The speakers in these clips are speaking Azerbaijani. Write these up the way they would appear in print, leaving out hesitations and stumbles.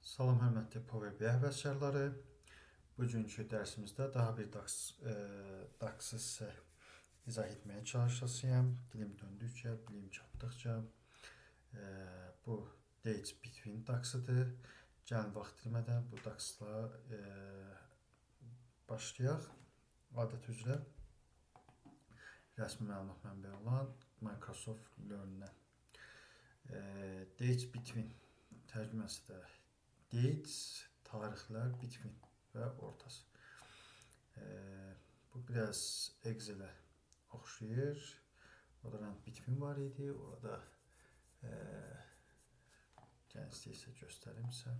Salam hörmətli Power BI vəsərləri. Bugünkü dərsimizdə daha bir DAX sizə izah etməyə çalışacağam. Dilim döndükcə, bilim çatdıqca bu dates between DAX-ıdır. Gəlin vaxt itirmədən bu DAX-la başlayaq. Adət üzrə rəsmi məlumat mənbəyi olan Microsoft Learn-dən. Dates between tərcüməsi də dates, tarixlər, between və ortası. Bu biraz Excel-ə oxşayır. Orada rand between var idi. Orada gəlin istəyirsə göstərimsə.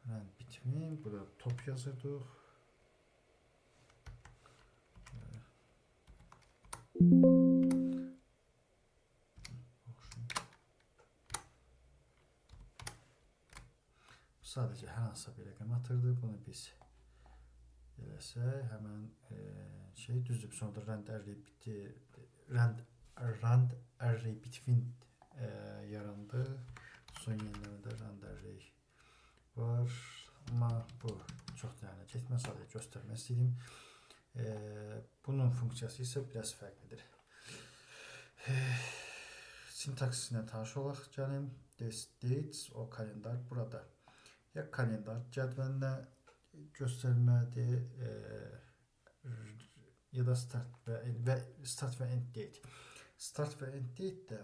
Rand between, burada top yazırdıq. Sadəcə hər hansısa bir rəqəm atırdı. Bunu biz eləsək, həmən düzdür. Sonra rand array between yarandı. Son yeniləmədə rand array var. Amma bu çox dərinə getməz. Sadəcə göstərmək istəyim. Bunun funksiyası isə biraz fərqlidir. Sintaksinə tanış olaq gəlin. Dates, o kalendar burada. Ya kalendar cədvəlinə göstərmədir, ya da start və end date. Start və end date də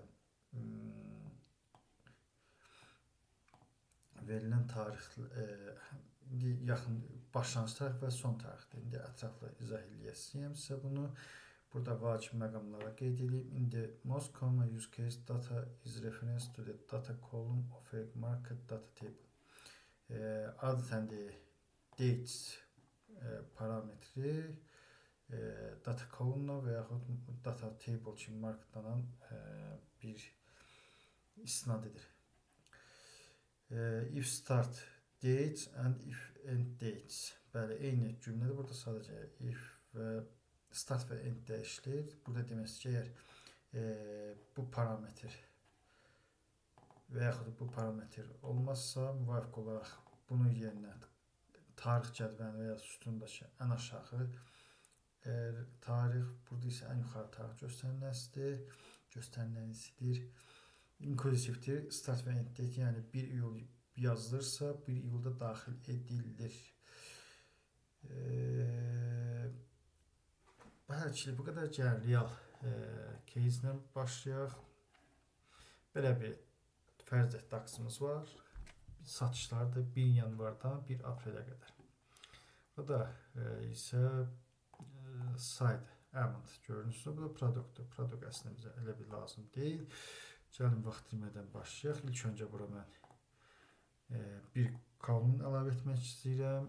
verilən tarix, yaxın başlanğıc tarix və son tarixdir. İndi ətraflı izah edəcəyəm sizə bunu. Burada vacib məqamlara qeyd edeyim. İndi most common use case data is reference to the data column of a market data table. Adətən dates parametri data column-la və yaxud data table kimi marketlanan bir istinad edir. If start dates and if end dates. Bəli, eyni cümlədir. Burada sadəcə if və start və end dəyişilir. Burada demək ki, əgər bu parametr və yaxud bu parametr olmazsa, müvafiq olaraq bunun yerinə tarix cədvəlini və ya sütundakı ən aşağı tarix, burada isə ən yuxarı tarix göstərilənisidir. İnklusivdir. Start və end date, yəni 1 iyul yazılırsa, 1 iyulda daxil edilir. Bəlkə bu qədər gəlin real case-lə başlayaq. Belə bir fərz et DAX-ımız var. Satışlardır 1 yanvardan 1 aprelə qədər. Bu da isə side amount görünürsünüz. Bu da produktdur. Produkt əslində bizə elə bir lazım deyil. Gəlin vaxt itirmədən başlayaq. İlk öncə bura mən bir kolon əlavə etmək istəyirəm.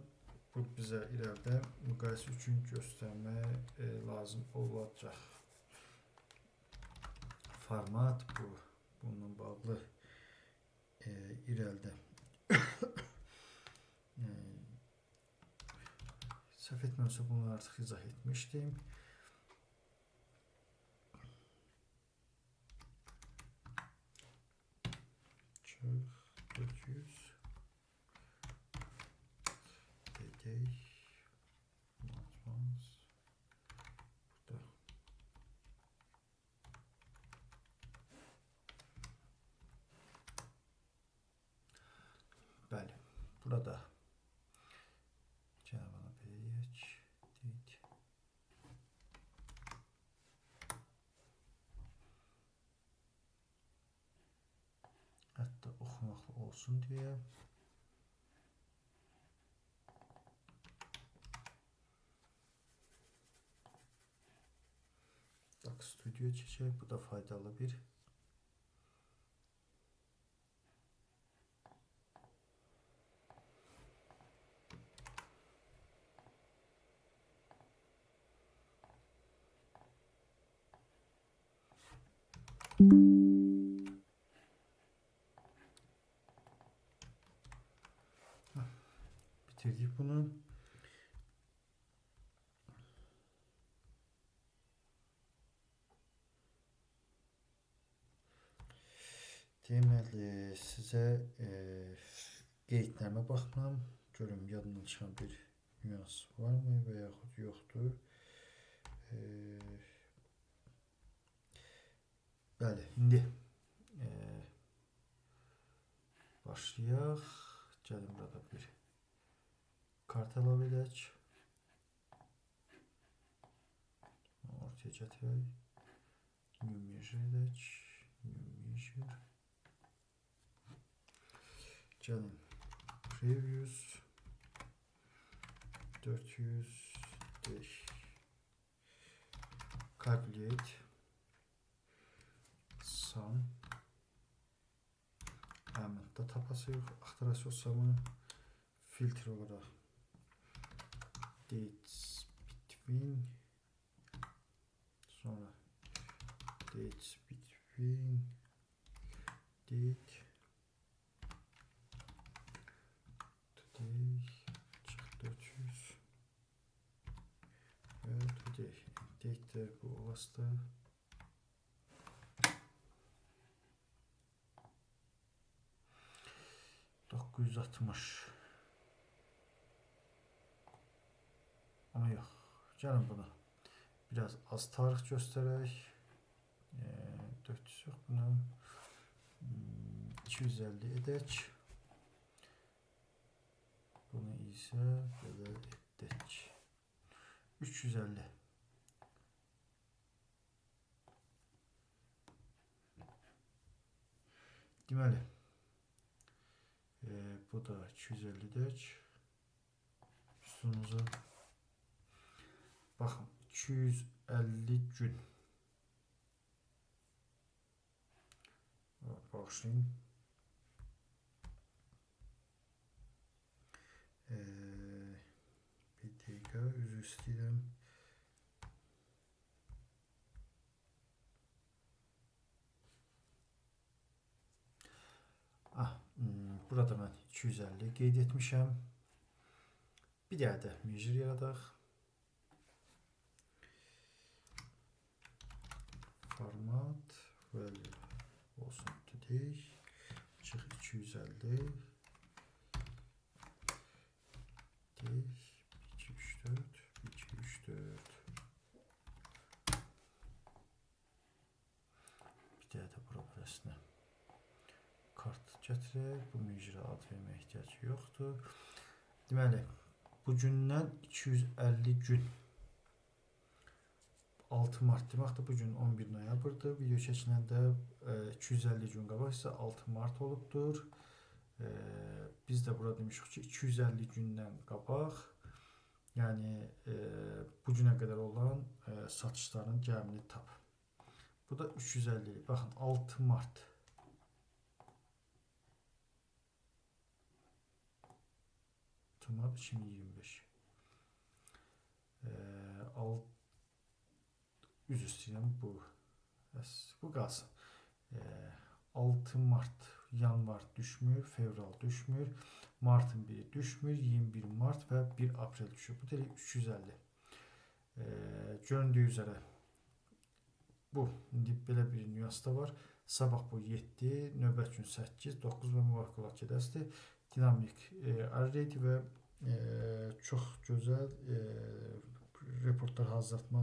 Bu bizə irəlidə müqayisə üçün göstərmək lazım olacaq. Format bu. Bununla bağlı irəlidə səhv etməmsə bunu artıq izah etmişdim. Çox 400 dedək. Burada bəli, burada cənabına beləyək. Hətta oxunaqlı olsun deyə. DAX Studio çəkək. Bu da faydalı bir. Bitirdik bunu. Deməli, sizə qeydlərimə baxmam. Görüm yadımdan çıxan bir nüans varmı və yaxud yoxdur. Bəli, indi başlayaq. Gəlin burada bir kart əlavə edək. Ortaya gətirək. New measure edək. New measure. Gəlin previews 400 calculate sum əmətdə tapasıyıq. Axtarasyosamı filtre olaraq dates between sonra dates between date today çık 400 ve today date de bu olası 960 ama yok. Canım bunu biraz az tarih göstererek 400 yok bunu 250 edək. Bunu ise böyle edək 350. Deməli bu da 250 edək. Üstünüzü baxın 250 gün. Bağışlayın. Bir dəqiqə üzr istəyirəm. Burada mən 250 qeyd etmişəm. Bir daha da measure yaradaq. Format value olsun today. Çıx 250. 2 3 4 2 3 4. Bir daha da propertiesine kart gətirək. Bu measure ad verməyə ehtiyac yoxdur. Deməli, bu gündən 250 gün 6 Mart deməkdir. Bu gün 11 noyabrdır. Video çəkiləndə 250 gün qabaq isə 6 Mart olubdur. Biz də burada demişik ki 250 gündən qabaq, yəni bu günə qədər olan satışların gəmini tap. Bu da 350. Baxın 6 Mart. Mart 2025. Üzr istəyirəm bu qalsın. 6 Mart, yanvar düşmür, fevral düşmür, martın 1'i düşmür, 21 Mart və 1 Aprel düşür. Bu dedik 350. Göründüyü üzərə bu. İndi belə bir nüans da var. Sabah bu 7, növbət gün 8, 9 və müvafiq olaraq gedəsidir. Dinamik array və çox gözəl reportlar hazırlatma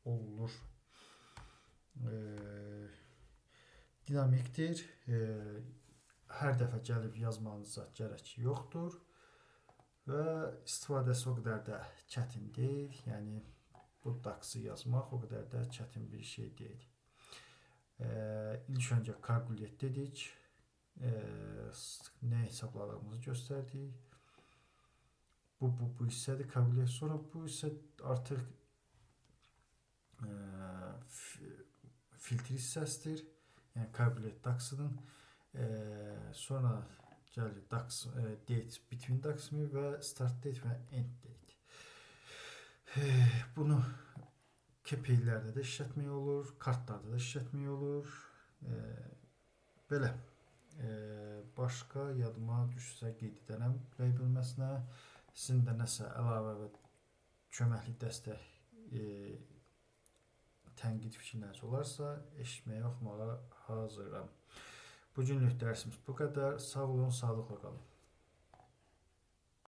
olur. Dinamikdir. Hər dəfə gəlib yazmanıza gərək yoxdur və istifadəsi o qədər də çətin deyil. Yəni bu DAX-ı yazmaq o qədər də çətin bir şey deyil. İlk öncə calculate dedik. Nə hesabladığımızı göstərdik. Bu hissədir calculate. Sonra bu hissə artıq filtre hissəsidir. Yəni calculate DAX-ın. Sonra gəlir DAX date between DAX-ı və start date və end date. Bunu KPI-lərdə də işlətmək olur, kartlarda da işlətmək olur. Belə. Başqa yadıma düşsə qeyd edərəm rəy bölməsinə. Sizin də nəsə əlavə və köməkli dəstək tənqid fikirləriniz olarsa eşitməyə, oxumağa hazıram. Bu günlük dərsimiz bu qədər. Sağ olun, sağlıqla qalın.